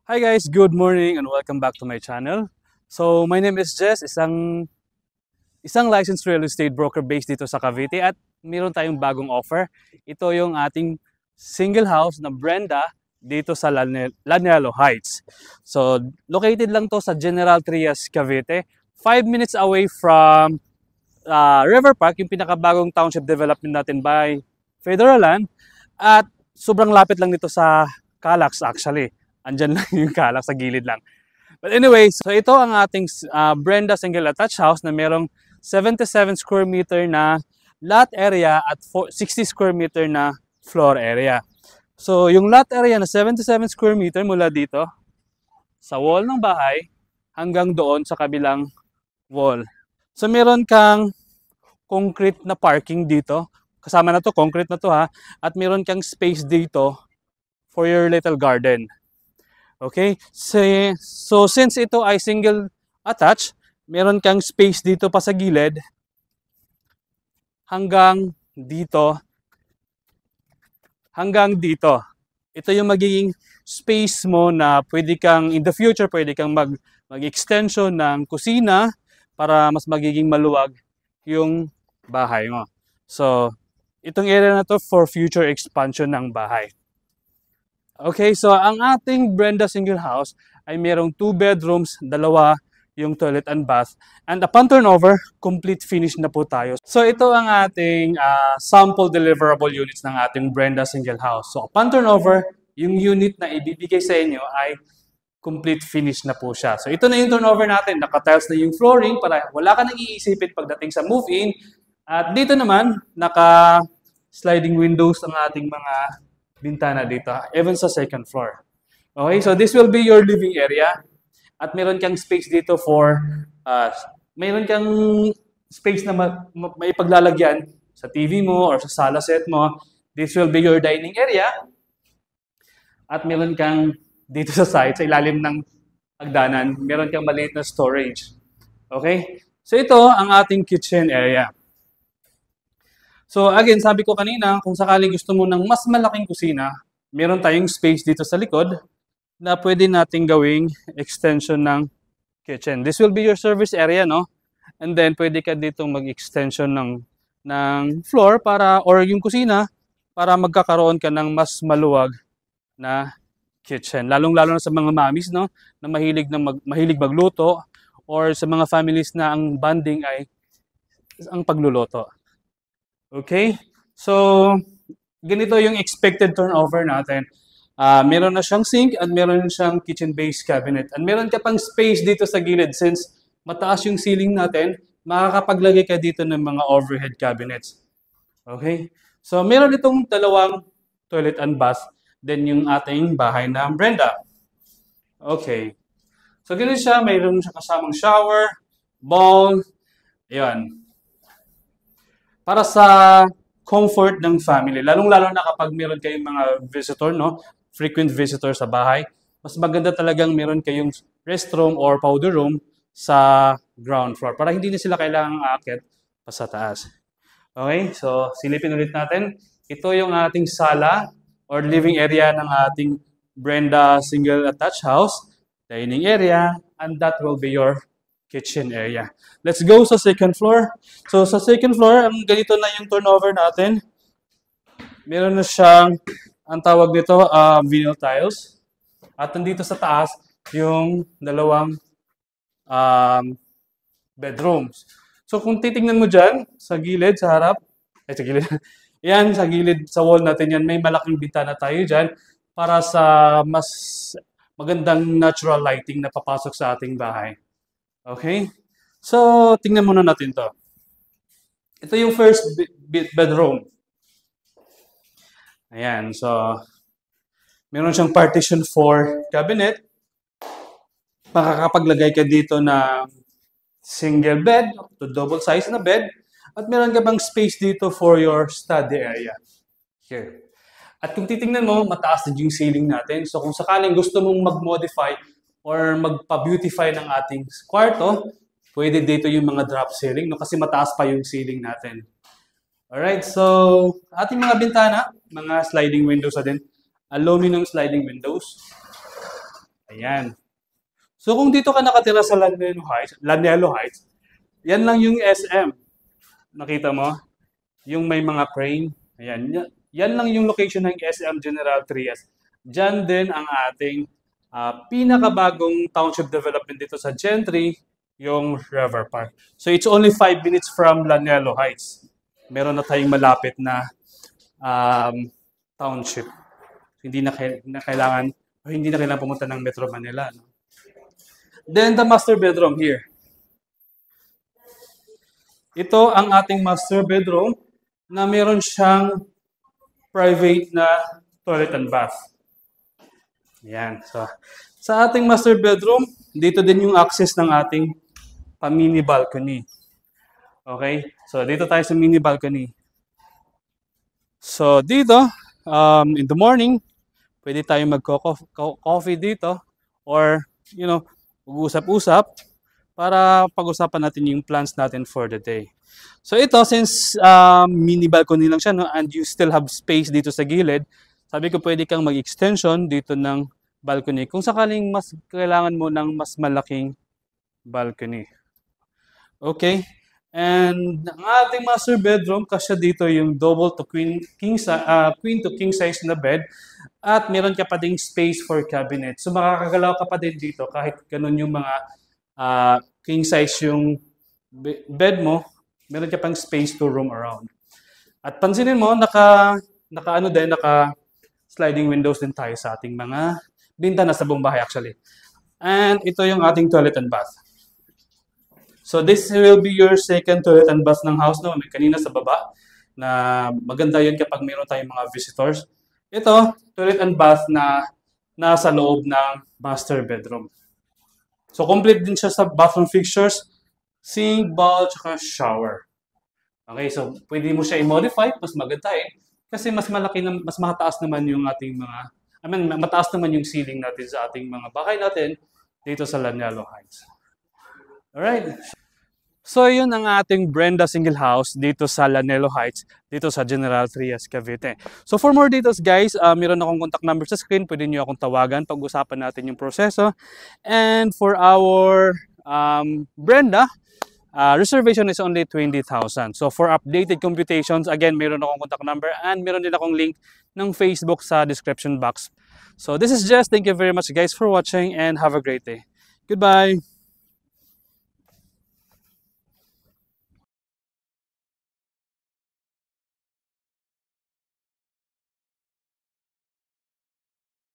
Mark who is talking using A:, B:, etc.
A: Hi guys, good morning and welcome back to my channel. So my name is Jess, isang licensed real estate broker based dito sa Cavite at meron tayong bagong offer. Ito yung ating single house na Brenda dito sa Lanialo Heights. So located lang to sa General Trias, Cavite. 5 minutes away from River Park, yung pinakabagong township development natin by Federal Land. At sobrang lapit lang nito sa Calax actually. Andyan lang yung Calax sa gilid lang. But anyway, so ito ang ating Brenda single attached house na merong 77 square meter na lot area at 60 square meter na floor area. So yung lot area na 77 square meter mula dito sa wall ng bahay hanggang doon sa kabilang wall. So meron kang concrete na parking dito. Kasama na to, concrete na to ha. At meron kang space dito for your little garden. Okay? So since ito ay single attached, meron kang space dito pa sa gilid hanggang dito. Hanggang dito. Ito yung magiging space mo na pwede kang, in the future, pwede kang mag-extension ng kusina para mas magiging maluwag yung bahay mo. So, itong area na to for future expansion ng bahay. Okay, so ang ating Brenda single house ay merong 2 bedrooms, dalawa yung toilet and bath. And upon turnover, complete finish na po tayo. So ito ang ating sample deliverable units ng ating Brenda single house. So upon turnover, yung unit na ibibigay sa inyo ay complete finish na po siya. So ito na yung turnover natin. Naka-tiles na yung flooring para wala ka nang iisipin pagdating sa move-in. At dito naman, naka-sliding windows ang ating mga bintana dito, even sa second floor. Okay, so this will be your living area. At meron kang space dito for, meron kang space na may paglalagyan sa TV mo or sa sala set mo. This will be your dining area. At meron kang dito sa side, sa ilalim ng hagdanan, meron kang maliit na storage. Okay, so ito ang ating kitchen area. So again, sabi ko kanina, kung sakali gusto mo ng mas malaking kusina, meron tayong space dito sa likod na pwede nating gawing extension ng kitchen. This will be your service area, no? And then pwede ka dito mag-extension ng floor para, or yung kusina, para magkakaroon ka ng mas maluwag na kitchen. Lalong-lalo na sa mga mommies, no? Na mahilig magluto, or sa mga families na ang bonding ay ang pagluluto. Okay? So, ganito yung expected turnover natin. Meron na siyang sink at meron siyang kitchen-based cabinet. At meron ka pang space dito sa gilid since mataas yung ceiling natin, makakapaglagay ka dito ng mga overhead cabinets. Okay? So, meron itong dalawang toilet and bath, then yung ating bahay na Brenda. Okay. So, ganito siya. Mayroon siya kasamang shower, bowl, ayan. Para sa comfort ng family, lalong-lalo na kapag meron kayong mga visitor, no? Frequent visitor sa bahay, mas maganda talagang meron kayong restroom or powder room sa ground floor para hindi na sila kailangang aakyat pa sa taas. Okay, so silipin ulit natin. Ito yung ating sala or living area ng ating Brenda single attached house, dining area, and that will be your kitchen area. Let's go sa second floor. So sa second floor, ang ganito na yung turnover natin. Meron na siyang, ang tawag nito, vinyl tiles. At nandito sa taas, yung dalawang bedrooms. So kung titingnan mo dyan, sa gilid, sa harap, sa gilid, yan, sa gilid, sa wall natin yan, may malaking bintana tayo dyan para sa mas magandang natural lighting na papasok sa ating bahay. Okay? So, tingnan muna natin to. Ito yung first bedroom. Ayan, so, meron siyang partition for cabinet. Makakapaglagay ka dito ng single bed, to double size na bed. At meron ka bang space dito for your study area. Here. At kung titingnan mo, mataas na yung ceiling natin. So, kung sakaling gusto mong mag-modify or magpa-beautify ng ating kwarto, pwede dito yung mga drop ceiling, no? Kasi mataas pa yung ceiling natin. Alright, so ating mga bintana, mga sliding windows na din. Aluminum sliding windows. Ayan. So kung dito ka nakatira sa Llanello Heights, yan lang yung SM. Nakita mo? Yung may mga crane. Ayan. Yan lang yung location ng SM General Trias. Diyan din ang ating pinakabagong township development dito sa Gentry, yung River Park. So it's only 5 minutes from Llanello Heights. Meron na tayong malapit na township. Hindi na kailangan pumunta ng Metro Manila. No? Then the master bedroom here. Ito ang ating master bedroom na meron siyang private na toilet and bath. Ayan. So, sa ating master bedroom, dito din yung access ng ating mini balcony. Okay? So, dito tayo sa mini balcony. So, dito, in the morning, pwede tayong mag-coffee dito or, mag-usap-usap para pag-usapan natin yung plans natin for the day. So ito, since mini balcony lang siya, no, and you still have space dito sa gilid, sabi ko pwede kang mag-extension dito ng balcony kung sakaling mas kailangan mo ng mas malaking balcony. Okay? And ang ating master bedroom, kasya dito yung double to queen to king size na bed at meron ka pa ding space for cabinet. So makakagalaw ka pa din dito kahit ganun yung mga king size yung bed mo, meron ka pang space to roam around. At pansinin mo, naka sliding windows din tayo sa ating mga bintana sa buong bahay actually. And ito yung ating toilet and bath. So this will be your second toilet and bath ng house, no? Kanina sa baba na maganda yun kapag meron tayong mga visitors. Ito, toilet and bath na nasa loob ng master bedroom. So complete din siya sa bathroom fixtures, sink, bowl, tsaka shower. Okay, so pwede mo siya i-modify, mas maganda kasi mas mataas naman yung ating mataas naman yung ceiling natin sa ating mga bahay natin dito sa Llanello Heights. Alright. So yun ang ating Brenda single house dito sa Llanello Heights, dito sa General Trias, Cavite. So for more details guys, meron akong contact number sa screen, pwede nyo akong tawagan, pag-usapan natin yung proseso. And for our Brenda, reservation is only 20,000. So for updated computations, again, meron akong contact number and meron din akong link ng Facebook sa description box. So this is Jess. Thank you very much guys for watching and have a great day. Goodbye!